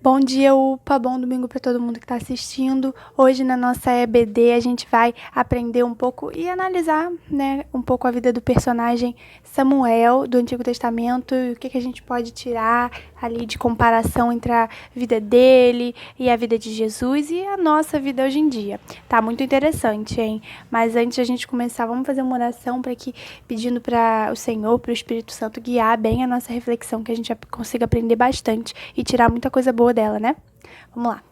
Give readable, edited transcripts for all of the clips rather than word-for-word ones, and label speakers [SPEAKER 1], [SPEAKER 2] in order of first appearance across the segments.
[SPEAKER 1] Bom dia, UPA, bom domingo para todo mundo que está assistindo. Hoje na nossa EBD a gente vai aprender um pouco e analisar, um pouco a vida do personagem Samuel do Antigo Testamento e o que a gente pode tirar ali de comparação entre a vida dele e a vida de Jesus e a nossa vida hoje em dia. Tá muito interessante, hein? Mas antes de a gente começar, vamos fazer uma oração para que pedindo para o Senhor, para o Espírito Santo guiar bem a nossa reflexão, que a gente consiga aprender bastante e tirar muita coisa boa dela, né? Vamos lá.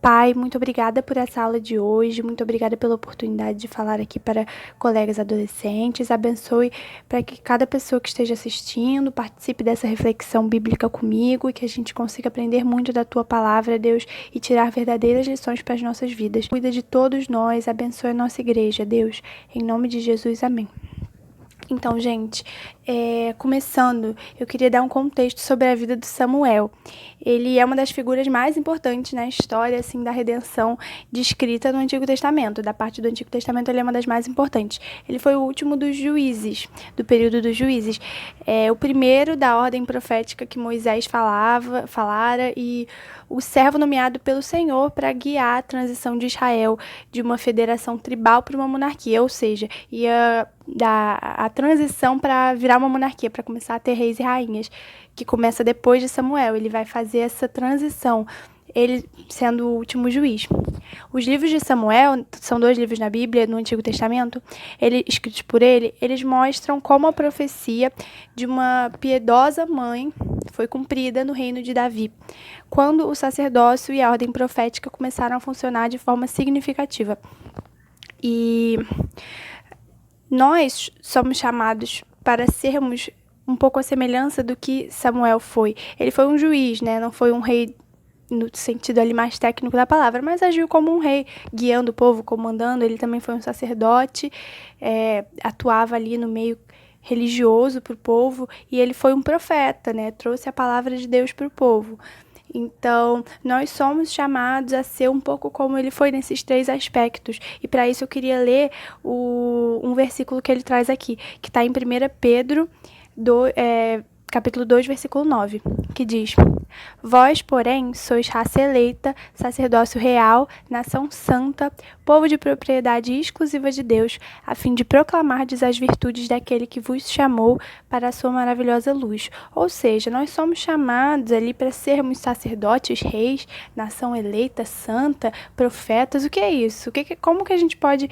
[SPEAKER 1] Pai, muito obrigada por essa aula de hoje, muito obrigada pela oportunidade de falar aqui para colegas adolescentes. Abençoe para que cada pessoa que esteja assistindo participe dessa reflexão bíblica comigo e que a gente consiga aprender muito da Tua palavra, Deus, e tirar verdadeiras lições para as nossas vidas. Cuida de todos nós, abençoe a nossa igreja, Deus. Em nome de Jesus, amém. Então, gente, começando, eu queria dar um contexto sobre a vida de Samuel. Ele é uma das figuras mais importantes na história, assim, da redenção descrita no Antigo Testamento. Da parte do Antigo Testamento, ele é uma das mais importantes. Ele foi o último dos juízes, do período dos juízes. O primeiro da ordem profética que Moisés falara e o servo nomeado pelo Senhor para guiar a transição de Israel de uma federação tribal para uma monarquia, ou seja, ia dar a transição para virar uma monarquia, para começar a ter reis e rainhas, que começa depois de Samuel. Ele vai fazer essa transição, ele sendo o último juiz. Os livros de Samuel, são 2 livros na Bíblia, no Antigo Testamento, escritos por ele, eles mostram como a profecia de uma piedosa mãe foi cumprida no reino de Davi, quando o sacerdócio e a ordem profética começaram a funcionar de forma significativa. E nós somos chamados para sermos um pouco a semelhança do que Samuel foi. Ele foi um juiz, não foi um rei no sentido ali mais técnico da palavra, mas agiu como um rei, guiando o povo, comandando. Ele também foi um sacerdote, atuava ali no meio religioso para o povo, e ele foi um profeta, trouxe a palavra de Deus para o povo. Então, nós somos chamados a ser um pouco como ele foi nesses 3 aspectos. E para isso eu queria ler um versículo que ele traz aqui, que está em 1 Pedro, capítulo 2, versículo 9, que diz: Vós, porém, sois raça eleita, sacerdócio real, nação santa, povo de propriedade exclusiva de Deus, a fim de proclamardes as virtudes daquele que vos chamou para a sua maravilhosa luz. Ou seja, nós somos chamados ali para sermos sacerdotes, reis, nação eleita, santa, profetas. O que é isso? Como que a gente pode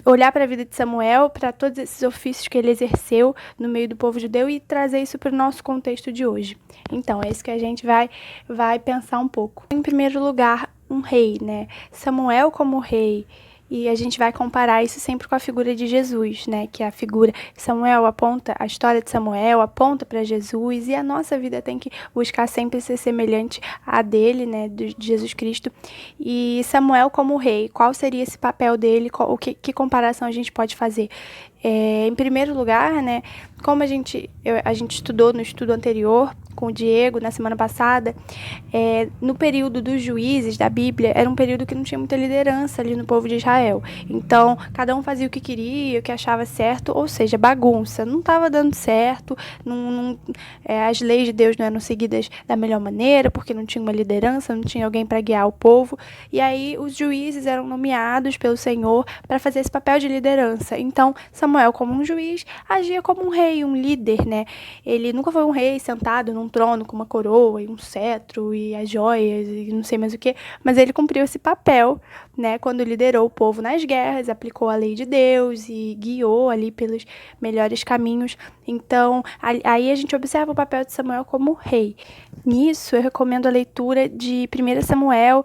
[SPEAKER 1] olhar para a vida de Samuel, para todos esses ofícios que ele exerceu no meio do povo judeu e trazer isso para o nosso contexto de hoje? Então, é isso que a gente vai pensar um pouco. Em primeiro lugar, um rei, Samuel como rei. E a gente vai comparar isso sempre com a figura de Jesus, que é a figura Samuel aponta, a história de Samuel aponta para Jesus, e a nossa vida tem que buscar sempre ser semelhante à dele, de Jesus Cristo. E Samuel como rei, qual seria esse papel dele? Que comparação a gente pode fazer? Em primeiro lugar, como a gente estudou no estudo anterior com o Diego na semana passada, no período dos juízes da Bíblia, era um período que não tinha muita liderança ali no povo de Israel. Então, cada um fazia o que queria, o que achava certo, ou seja, bagunça. Não estava dando certo, as leis de Deus não eram seguidas da melhor maneira, porque não tinha uma liderança, não tinha alguém para guiar o povo. E aí, os juízes eram nomeados pelo Senhor para fazer esse papel de liderança. Então, Samuel, como um juiz, agia como um rei, um líder, Ele nunca foi um rei sentado num trono com uma coroa e um cetro e as joias e não sei mais o que, mas ele cumpriu esse papel, quando liderou o povo nas guerras, aplicou a lei de Deus e guiou ali pelos melhores caminhos. Então, aí a gente observa o papel de Samuel como rei. Nisso, eu recomendo a leitura de 1 Samuel,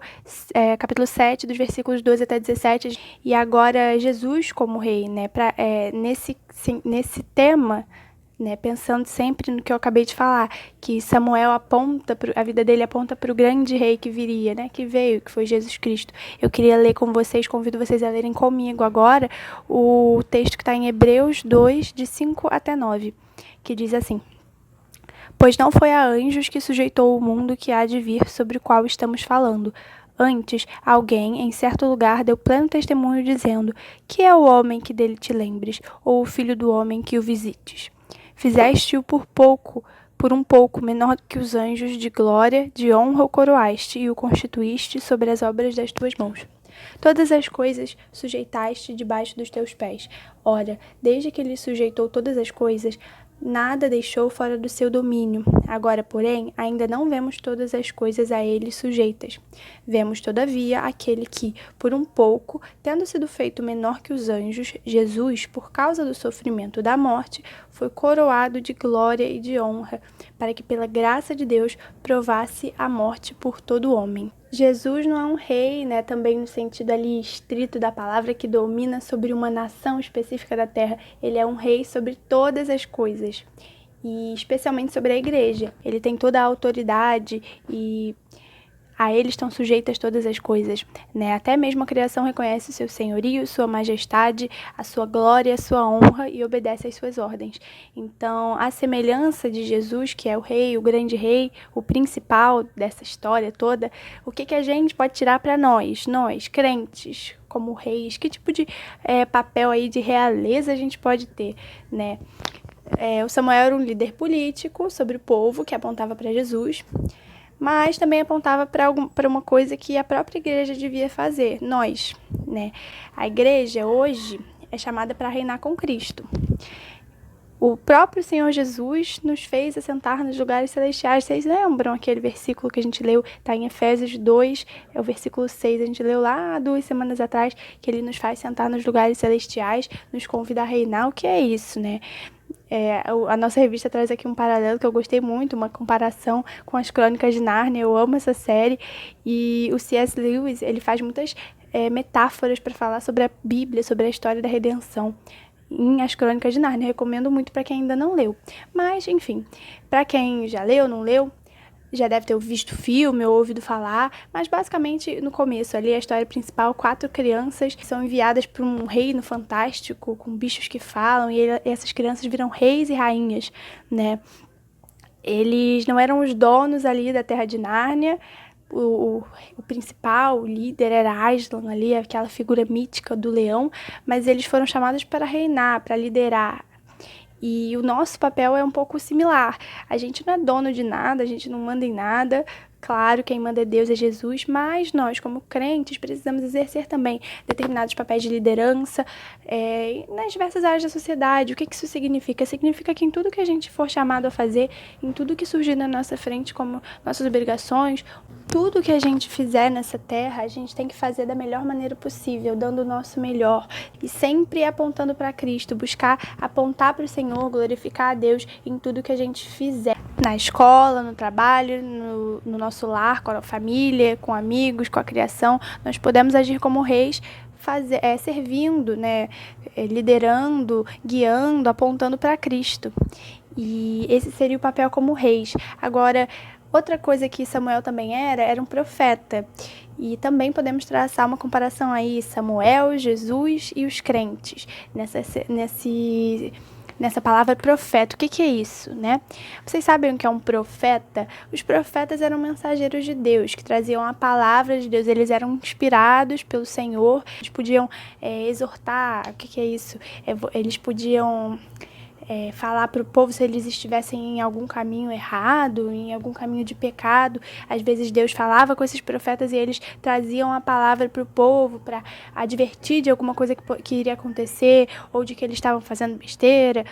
[SPEAKER 1] capítulo 7, dos versículos 12 até 17, e agora Jesus como rei, nesse tema, pensando sempre no que eu acabei de falar, que Samuel a vida dele aponta para o grande rei que viria, que veio, que foi Jesus Cristo. Eu queria ler com vocês, convido vocês a lerem comigo agora o texto que está em Hebreus 2, de 5 até 9, que diz assim: Pois não foi a anjos que sujeitou o mundo que há de vir, sobre o qual estamos falando. Antes, alguém, em certo lugar, deu pleno testemunho, dizendo: Que é o homem que dele te lembres, ou o filho do homem que o visites? Fizeste-o por pouco, por um pouco menor do que os anjos, de glória, de honra o coroaste e o constituíste sobre as obras das tuas mãos. Todas as coisas sujeitaste debaixo dos teus pés. Ora, desde que ele sujeitou todas as coisas, nada deixou fora do seu domínio. Agora, porém, ainda não vemos todas as coisas a ele sujeitas. Vemos, todavia, aquele que, por um pouco, tendo sido feito menor que os anjos, Jesus, por causa do sofrimento da morte, foi coroado de glória e de honra, para que, pela graça de Deus, provasse a morte por todo homem. Jesus não é um rei, né, também no sentido ali estrito da palavra, que domina sobre uma nação específica da terra. Ele é um rei sobre todas as coisas, e especialmente sobre a igreja. Ele tem toda a autoridade e a ele estão sujeitas todas as coisas, né? Até mesmo a criação reconhece o seu senhorio, sua majestade, a sua glória, a sua honra e obedece às suas ordens. Então, a semelhança de Jesus, que é o rei, o grande rei, o principal dessa história toda, o que a gente pode tirar para nós, crentes, como reis? Que tipo de papel aí de realeza a gente pode ter, né? O Samuel era um líder político sobre o povo que apontava para Jesus, mas também apontava para uma coisa que a própria igreja devia fazer, nós, né? A igreja hoje é chamada para reinar com Cristo. O próprio Senhor Jesus nos fez assentar nos lugares celestiais. Vocês lembram aquele versículo que a gente leu? Está em Efésios 2, é o versículo 6. A gente leu lá 2 semanas atrás, que ele nos faz sentar nos lugares celestiais, nos convida a reinar. O que é isso, né? A nossa revista traz aqui um paralelo que eu gostei muito, uma comparação com as Crônicas de Nárnia. Eu amo essa série, e o C.S. Lewis, ele faz muitas metáforas para falar sobre a Bíblia, sobre a história da redenção em As Crônicas de Nárnia. Eu recomendo muito para quem ainda não leu, mas enfim, para quem já leu, não leu, já deve ter visto o filme ou ouvido falar, mas basicamente no começo ali, a história principal, 4 crianças são enviadas para um reino fantástico com bichos que falam, e essas crianças viram reis e rainhas, né? Eles não eram os donos ali da Terra de Nárnia. O principal, o líder, era Aslan ali, aquela figura mítica do leão, mas eles foram chamados para reinar, para liderar. E o nosso papel é um pouco similar. A gente não é dono de nada, a gente não manda em nada. Claro, quem manda é Deus, é Jesus, mas nós, como crentes, precisamos exercer também determinados papéis de liderança nas diversas áreas da sociedade. O que isso significa? Significa que em tudo que a gente for chamado a fazer, em tudo que surgir na nossa frente como nossas obrigações, tudo que a gente fizer nessa terra, a gente tem que fazer da melhor maneira possível, dando o nosso melhor e sempre apontando para Cristo, buscar apontar para o Senhor, glorificar a Deus em tudo que a gente fizer. Na escola, no trabalho, no nosso lar, com a família, com amigos, com a criação, nós podemos agir como reis, servindo, né, liderando, guiando, apontando para Cristo. E esse seria o papel como reis. Agora, outra coisa que Samuel também era um profeta. E também podemos traçar uma comparação aí, Samuel, Jesus e os crentes, nessa palavra profeta. O que é isso, né? Vocês sabem o que é um profeta? Os profetas eram mensageiros de Deus, que traziam a palavra de Deus. Eles eram inspirados pelo Senhor. Eles podiam exortar. O que é isso? Eles podiam falar para o povo se eles estivessem em algum caminho errado, em algum caminho de pecado. Às vezes Deus falava com esses profetas e eles traziam a palavra para o povo, para advertir de alguma coisa que iria acontecer, ou de que eles estavam fazendo besteira.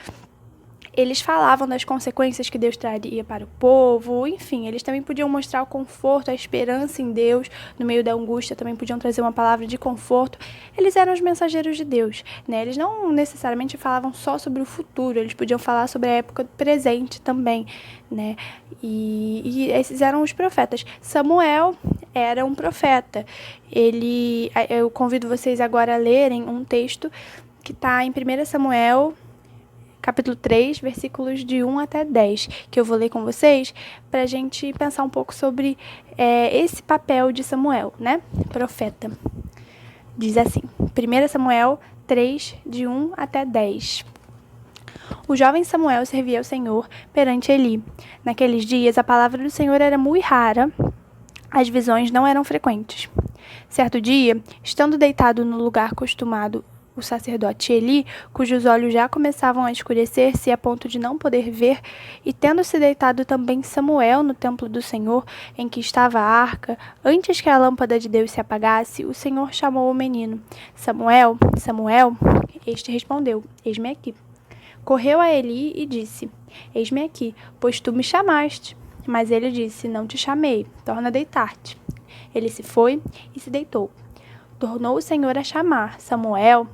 [SPEAKER 1] Eles falavam das consequências que Deus traria para o povo, enfim, eles também podiam mostrar o conforto, a esperança em Deus, no meio da angústia, também podiam trazer uma palavra de conforto. Eles eram os mensageiros de Deus, né? Eles não necessariamente falavam só sobre o futuro, eles podiam falar sobre a época presente também, né? E esses eram os profetas. Samuel era um profeta. Eu convido vocês agora a lerem um texto que está em 1 Samuel, capítulo 3, versículos de 1 até 10, que eu vou ler com vocês, para a gente pensar um pouco sobre esse papel de Samuel, né? Profeta. Diz assim, 1 Samuel 3, de 1 até 10. O jovem Samuel servia ao Senhor perante Eli. Naqueles dias, a palavra do Senhor era muito rara, as visões não eram frequentes. Certo dia, estando deitado no lugar costumado o sacerdote Eli, cujos olhos já começavam a escurecer-se a ponto de não poder ver, e tendo-se deitado também Samuel no templo do Senhor, em que estava a arca, antes que a lâmpada de Deus se apagasse, o Senhor chamou o menino: Samuel, Samuel. Este respondeu: Eis-me aqui. Correu a Eli e disse: Eis-me aqui, pois tu me chamaste. Mas ele disse: Não te chamei, torna a deitar-te. Ele se foi e se deitou. Tornou o Senhor a chamar: Samuel.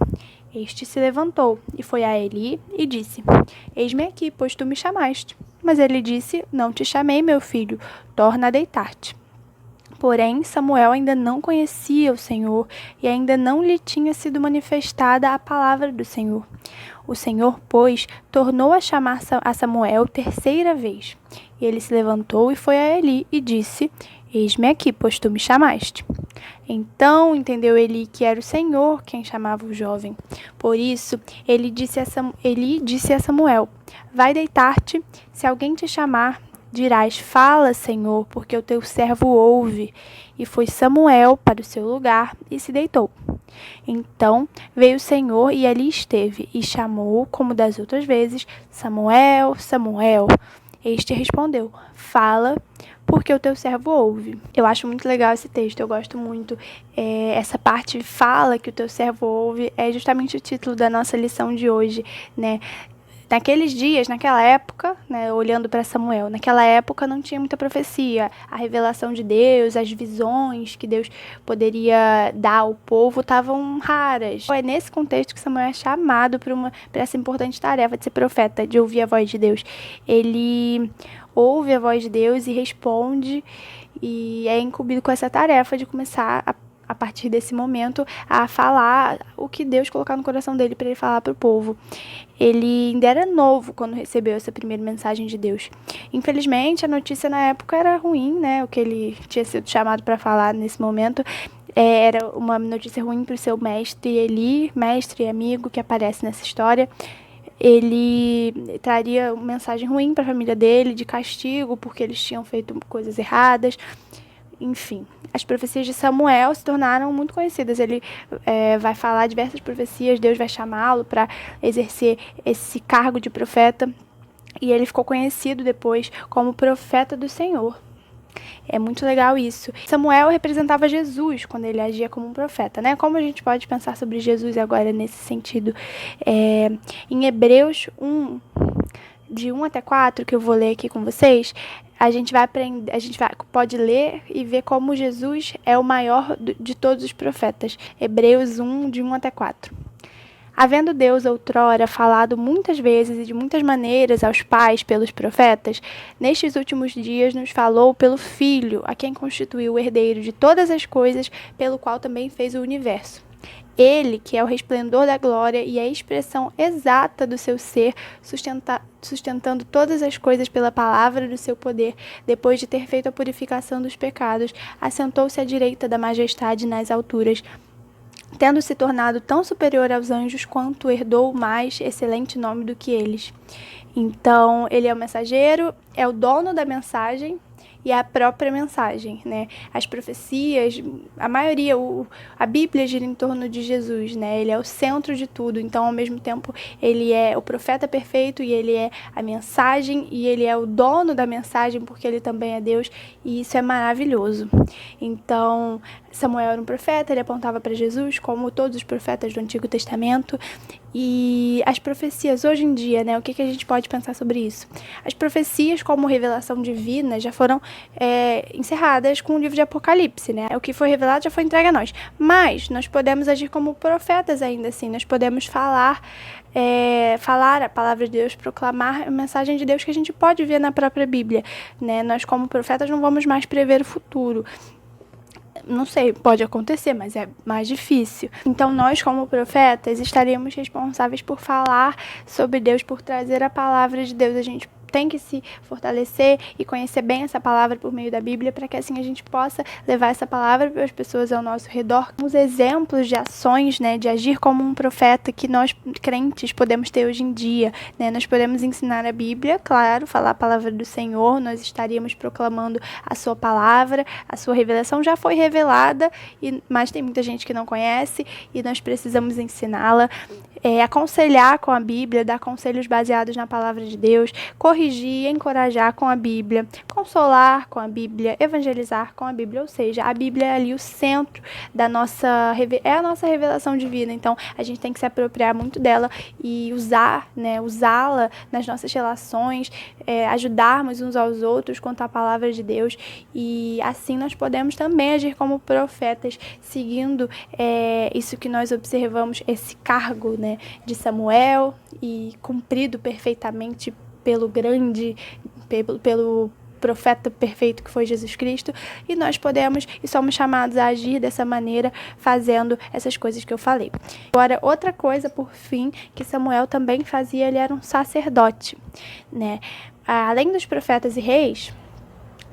[SPEAKER 1] Este se levantou e foi a Eli e disse: Eis-me aqui, pois tu me chamaste. Mas ele disse: Não te chamei, meu filho, torna a deitar-te. Porém, Samuel ainda não conhecia o Senhor e ainda não lhe tinha sido manifestada a palavra do Senhor. O Senhor, pois, tornou a chamar a Samuel terceira vez. E ele se levantou e foi a Eli e disse: Eis-me aqui, pois tu me chamaste. Então entendeu Eli que era o Senhor quem chamava o jovem. Por isso, Eli disse a Samuel: Vai deitar-te, se alguém te chamar, dirás: Fala, Senhor, porque o teu servo ouve. E foi Samuel para o seu lugar e se deitou. Então veio o Senhor e ali esteve, e chamou, como das outras vezes: Samuel, Samuel. Este respondeu: Fala, porque o teu servo ouve. Eu acho muito legal esse texto, eu gosto muito. Essa parte, fala que o teu servo ouve, é justamente o título da nossa lição de hoje, né? Naqueles dias, naquela época, né, olhando para Samuel, naquela época não tinha muita profecia. A revelação de Deus, as visões que Deus poderia dar ao povo estavam raras. É nesse contexto que Samuel é chamado para essa importante tarefa de ser profeta, de ouvir a voz de Deus. Ele ouve a voz de Deus e responde, e é incumbido com essa tarefa de começar a partir desse momento, a falar o que Deus colocar no coração dele para ele falar para o povo. Ele ainda era novo quando recebeu essa primeira mensagem de Deus. Infelizmente, a notícia na época era ruim, né? O que ele tinha sido chamado para falar nesse momento era uma notícia ruim para o seu mestre Eli, mestre e amigo que aparece nessa história. Ele traria uma mensagem ruim para a família dele, de castigo, porque eles tinham feito coisas erradas. Enfim, as profecias de Samuel se tornaram muito conhecidas. Ele vai falar diversas profecias, Deus vai chamá-lo para exercer esse cargo de profeta. E ele ficou conhecido depois como profeta do Senhor. É muito legal isso. Samuel representava Jesus quando ele agia como um profeta, né? Como a gente pode pensar sobre Jesus agora nesse sentido? Em Hebreus 1, de 1 até 4, que eu vou ler aqui com vocês, a gente pode ler e ver como Jesus é o maior de todos os profetas. Hebreus 1, de 1 até 4. Havendo Deus outrora falado muitas vezes e de muitas maneiras aos pais pelos profetas, nestes últimos dias nos falou pelo Filho, a quem constituiu o herdeiro de todas as coisas, pelo qual também fez o universo. Ele, que é o resplendor da glória e a expressão exata do seu ser, sustentando todas as coisas pela palavra do seu poder, depois de ter feito a purificação dos pecados, assentou-se à direita da majestade nas alturas, tendo se tornado tão superior aos anjos quanto herdou mais excelente nome do que eles. Então, ele é o mensageiro, é o dono da mensagem e a própria mensagem, né? As profecias, a maioria, a Bíblia gira em torno de Jesus, né? Ele é o centro de tudo, então ao mesmo tempo ele é o profeta perfeito e ele é a mensagem e ele é o dono da mensagem porque ele também é Deus, e isso é maravilhoso. Então, Samuel era um profeta, ele apontava para Jesus, como todos os profetas do Antigo Testamento. E as profecias hoje em dia, né? O que a gente pode pensar sobre isso? As profecias como revelação divina já foram encerradas com o livro de Apocalipse, né? O que foi revelado já foi entregue a nós. Mas nós podemos agir como profetas ainda assim. Nós podemos falar a palavra de Deus, proclamar a mensagem de Deus que a gente pode ver na própria Bíblia, né? Nós como profetas não vamos mais prever o futuro. Não sei, pode acontecer, mas é mais difícil. Então, nós, como profetas, estaremos responsáveis por falar sobre Deus, por trazer a palavra de Deus. A gente tem que se fortalecer e conhecer bem essa palavra por meio da Bíblia, para que assim a gente possa levar essa palavra para as pessoas ao nosso redor. Os exemplos de ações, né, de agir como um profeta que nós crentes podemos ter hoje em dia, né? Nós podemos ensinar a Bíblia, claro, falar a palavra do Senhor, nós estaríamos proclamando a sua palavra, a sua revelação já foi revelada, mas tem muita gente que não conhece e nós precisamos ensiná-la. Aconselhar com a Bíblia, dar conselhos baseados na palavra de Deus, corrigir, encorajar com a Bíblia, consolar com a Bíblia, evangelizar com a Bíblia, ou seja, a Bíblia é ali o centro da nossa revelação divina, então a gente tem que se apropriar muito dela e usá-la nas nossas relações, ajudarmos uns aos outros quanto à palavra de Deus, e assim nós podemos também agir como profetas, seguindo isso que nós observamos, esse cargo, né, de Samuel, e cumprido perfeitamente pelo profeta perfeito que foi Jesus Cristo, e nós podemos e somos chamados a agir dessa maneira, fazendo essas coisas que eu falei. Agora, outra coisa, por fim, que Samuel também fazia, ele era um sacerdote, né? Além dos profetas e reis,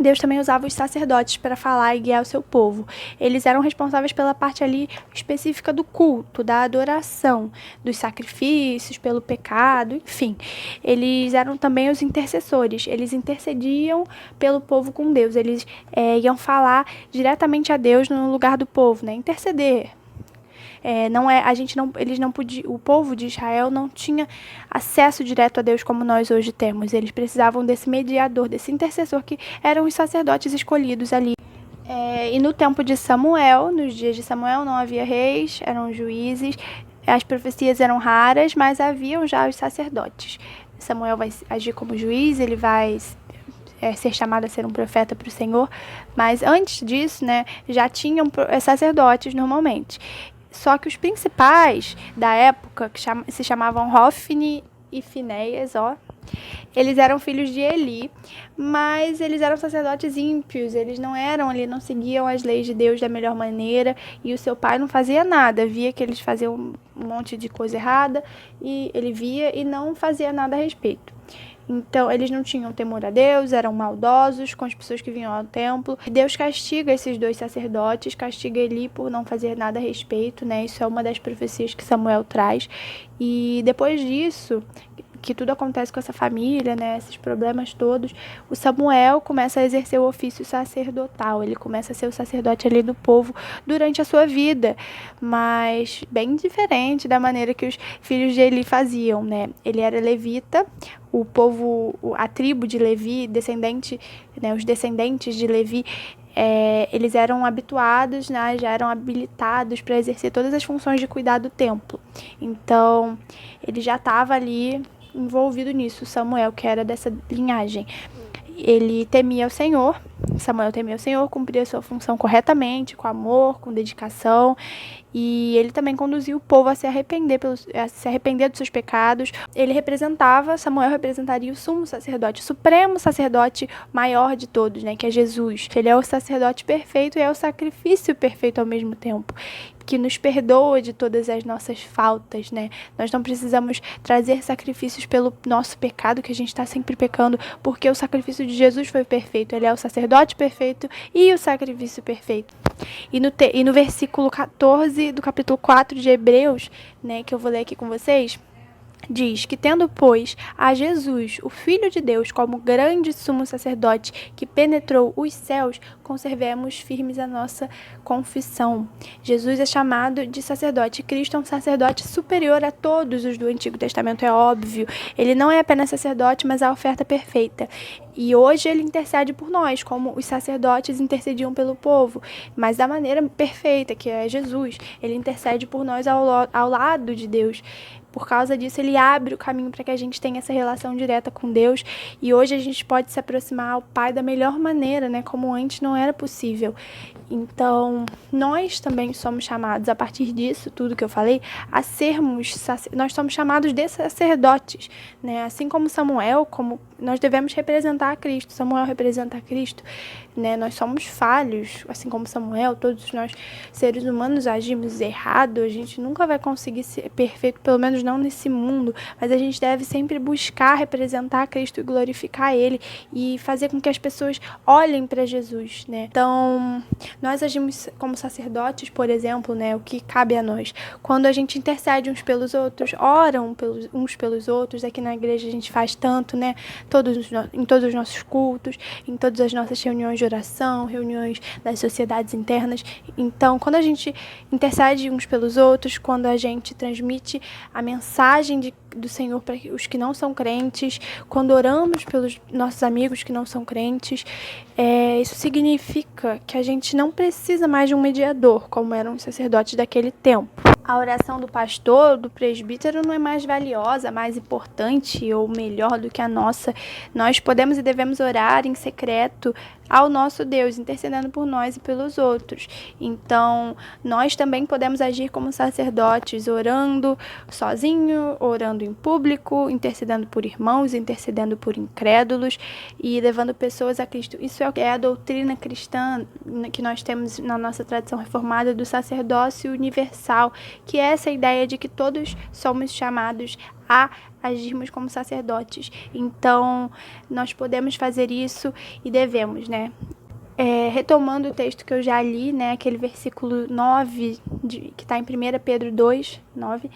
[SPEAKER 1] Deus também usava os sacerdotes para falar e guiar o seu povo. Eles eram responsáveis pela parte ali específica do culto, da adoração, dos sacrifícios, pelo pecado, enfim. Eles eram também os intercessores. Eles intercediam pelo povo com Deus. Eles iam falar diretamente a Deus no lugar do povo, né? Interceder. O povo de Israel não tinha acesso direto a Deus como nós hoje temos. Eles precisavam desse mediador, desse intercessor, que eram os sacerdotes escolhidos ali. E no tempo de Samuel, nos dias de Samuel, não havia reis, eram juízes, as profecias eram raras, mas haviam já os sacerdotes. Samuel vai agir como juiz, ele vai ser chamado a ser um profeta para o Senhor, mas antes disso, né, já tinham sacerdotes normalmente. Só que os principais da época, que se chamavam Hofni e Finéias, eles eram filhos de Eli, mas eles eram sacerdotes ímpios, eles não seguiam as leis de Deus da melhor maneira, e o seu pai não fazia nada, via que eles faziam um monte de coisa errada, e ele via e não fazia nada a respeito. Então, eles não tinham temor a Deus, eram maldosos com as pessoas que vinham ao templo. E Deus castiga esses dois sacerdotes, castiga Eli por não fazer nada a respeito, né? Isso é uma das profecias que Samuel traz. E depois disso, que tudo acontece com essa família, né, esses problemas todos, o Samuel começa a exercer o ofício sacerdotal, ele começa a ser o sacerdote ali do povo durante a sua vida, mas bem diferente da maneira que os filhos de Eli faziam, né? Ele era levita, o povo, a tribo de Levi, os descendentes de Levi, eles eram habituados, né, já eram habilitados para exercer todas as funções de cuidar do templo. Então, ele já estava ali envolvido nisso, Samuel, que era dessa linhagem. Ele temia o Senhor, Samuel temia o Senhor, cumpria sua função corretamente, com amor, com dedicação, e ele também conduziu o povo a se arrepender dos seus pecados. Samuel representaria o sumo sacerdote, o supremo sacerdote maior de todos, né, que é Jesus. Ele é o sacerdote perfeito e é o sacrifício perfeito ao mesmo tempo, que nos perdoa de todas as nossas faltas, né? Nós não precisamos trazer sacrifícios pelo nosso pecado, que a gente está sempre pecando, porque o sacrifício de Jesus foi perfeito. Ele é o sacerdote perfeito e o sacrifício perfeito. E no versículo 14 do capítulo 4 de Hebreus, né, que eu vou ler aqui com vocês, diz que, tendo, pois, a Jesus, o Filho de Deus, como grande sumo sacerdote que penetrou os céus, conservemos firmes a nossa confissão. Jesus é chamado de sacerdote. Cristo é um sacerdote superior a todos os do Antigo Testamento, é óbvio. Ele não é apenas sacerdote, mas a oferta perfeita. E hoje ele intercede por nós, como os sacerdotes intercediam pelo povo, mas da maneira perfeita, que é Jesus. Ele intercede por nós ao lado de Deus. Por causa disso, ele abre o caminho para que a gente tenha essa relação direta com Deus. E hoje a gente pode se aproximar ao Pai da melhor maneira, né? Como antes não era possível. Então, nós também somos chamados, a partir disso, tudo que eu falei, nós somos chamados de sacerdotes, né? Assim como Samuel, como nós devemos representar a Cristo. Samuel representa a Cristo, né? Nós somos falhos, assim como Samuel. Todos nós, seres humanos, agimos errado. A gente nunca vai conseguir ser perfeito, pelo menos não nesse mundo, mas a gente deve sempre buscar representar Cristo e glorificar Ele e fazer com que as pessoas olhem para Jesus, né? Então, nós agimos como sacerdotes, por exemplo, né? O que cabe a nós. Quando a gente intercede uns pelos outros, oram uns pelos outros, aqui na igreja a gente faz tanto, né? Em todos os nossos cultos, em todas as nossas reuniões de oração, reuniões das sociedades internas. Então, quando a gente intercede uns pelos outros, quando a gente transmite a mensagem do Senhor para os que não são crentes, quando oramos pelos nossos amigos que não são crentes, isso significa que a gente não precisa mais de um mediador, como eram os sacerdotes daquele tempo. A oração do pastor, do presbítero, não é mais valiosa, mais importante ou melhor do que a nossa. Nós podemos e devemos orar em secreto ao nosso Deus, intercedendo por nós e pelos outros. Então, nós também podemos agir como sacerdotes, orando sozinho, orando em público, intercedendo por irmãos, intercedendo por incrédulos e levando pessoas a Cristo. Isso é a doutrina cristã que nós temos na nossa tradição reformada do sacerdócio universal, que é essa ideia de que todos somos chamados a agirmos como sacerdotes. Então, nós podemos fazer isso e devemos, né? Retomando o texto que eu já li, né? Aquele versículo 9, que está em 1 Pedro 2, 9,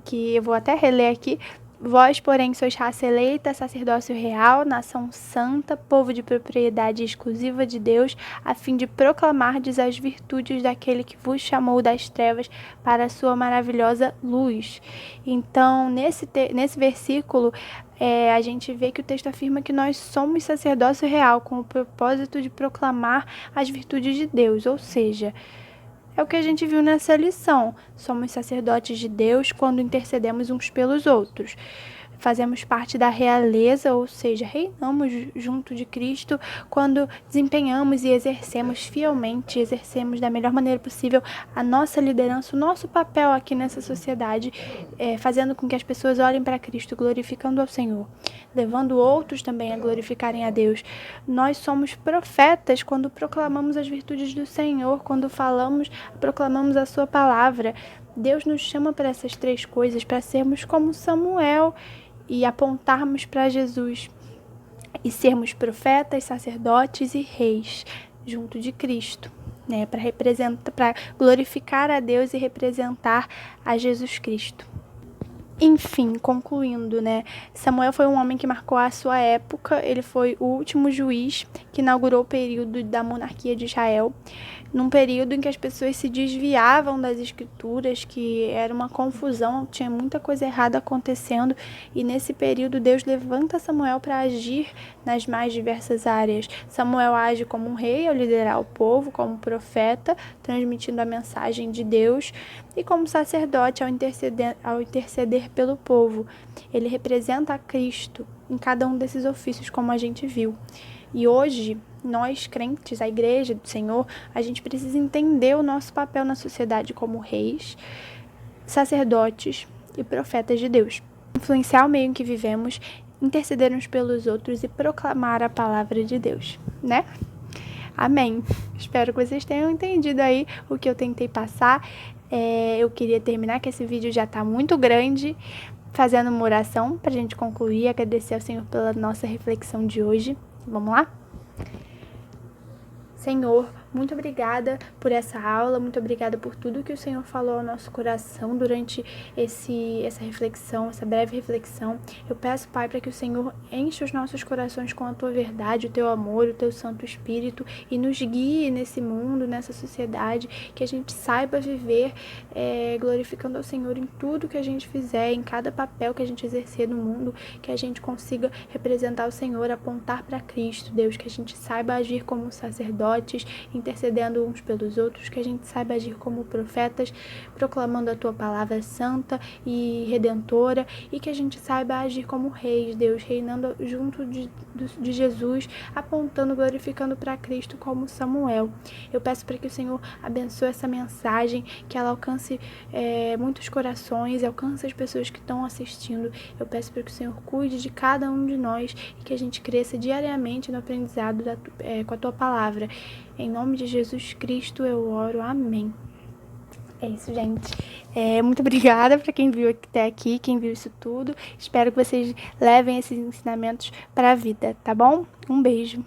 [SPEAKER 1] que eu vou até reler aqui. Vós, porém, sois raça eleita, sacerdócio real, nação santa, povo de propriedade exclusiva de Deus, a fim de proclamardes as virtudes daquele que vos chamou das trevas para a sua maravilhosa luz. Então, nesse versículo, a gente vê que o texto afirma que nós somos sacerdócio real, com o propósito de proclamar as virtudes de Deus, ou seja, é o que a gente viu nessa lição. Somos sacerdotes de Deus quando intercedemos uns pelos outros. Fazemos parte da realeza, ou seja, reinamos junto de Cristo quando desempenhamos e exercemos fielmente, exercemos da melhor maneira possível a nossa liderança, o nosso papel aqui nessa sociedade, fazendo com que as pessoas olhem para Cristo, glorificando ao Senhor, levando outros também a glorificarem a Deus. Nós somos profetas quando proclamamos as virtudes do Senhor, quando proclamamos a sua palavra. Deus nos chama para essas três coisas, para sermos como Samuel e apontarmos para Jesus e sermos profetas, sacerdotes e reis junto de Cristo, né, para glorificar a Deus e representar a Jesus Cristo. Enfim, concluindo, né, Samuel foi um homem que marcou a sua época. Ele foi o último juiz que inaugurou o período da monarquia de Israel, num período em que as pessoas se desviavam das escrituras, que era uma confusão, tinha muita coisa errada acontecendo, e nesse período Deus levanta Samuel para agir nas mais diversas áreas. Samuel age como um rei ao liderar o povo, como profeta, transmitindo a mensagem de Deus, e como sacerdote ao interceder pelo povo. Ele representa a Cristo em cada um desses ofícios, como a gente viu. E hoje, nós crentes, a igreja do Senhor, a gente precisa entender o nosso papel na sociedade como reis, sacerdotes e profetas de Deus. Influenciar o meio em que vivemos, interceder uns pelos outros e proclamar a palavra de Deus, né? Amém. Espero que vocês tenham entendido aí o que eu tentei passar. Eu queria terminar, que esse vídeo já está muito grande, fazendo uma oração para a gente concluir e agradecer ao Senhor pela nossa reflexão de hoje. Vamos lá? Senhor, muito obrigada por essa aula, muito obrigada por tudo que o Senhor falou ao nosso coração durante essa reflexão, essa breve reflexão. Eu peço, Pai, para que o Senhor enche os nossos corações com a Tua verdade, o Teu amor, o Teu Santo Espírito, e nos guie nesse mundo, nessa sociedade, que a gente saiba viver glorificando ao Senhor em tudo que a gente fizer, em cada papel que a gente exercer no mundo, que a gente consiga representar o Senhor, apontar para Cristo, Deus, que a gente saiba agir como sacerdotes, intercedendo uns pelos outros, que a gente saiba agir como profetas, proclamando a Tua palavra santa e redentora, e que a gente saiba agir como reis, Deus, reinando junto de Jesus, apontando, glorificando para Cristo como Samuel. Eu peço para que o Senhor abençoe essa mensagem, que ela alcance muitos corações, alcance as pessoas que estão assistindo. Eu peço para que o Senhor cuide de cada um de nós e que a gente cresça diariamente no aprendizado com a Tua palavra. Em nome de Jesus Cristo eu oro. Amém. É isso, gente. Muito obrigada para quem viu até aqui, quem viu isso tudo. Espero que vocês levem esses ensinamentos para a vida, tá bom? Um beijo.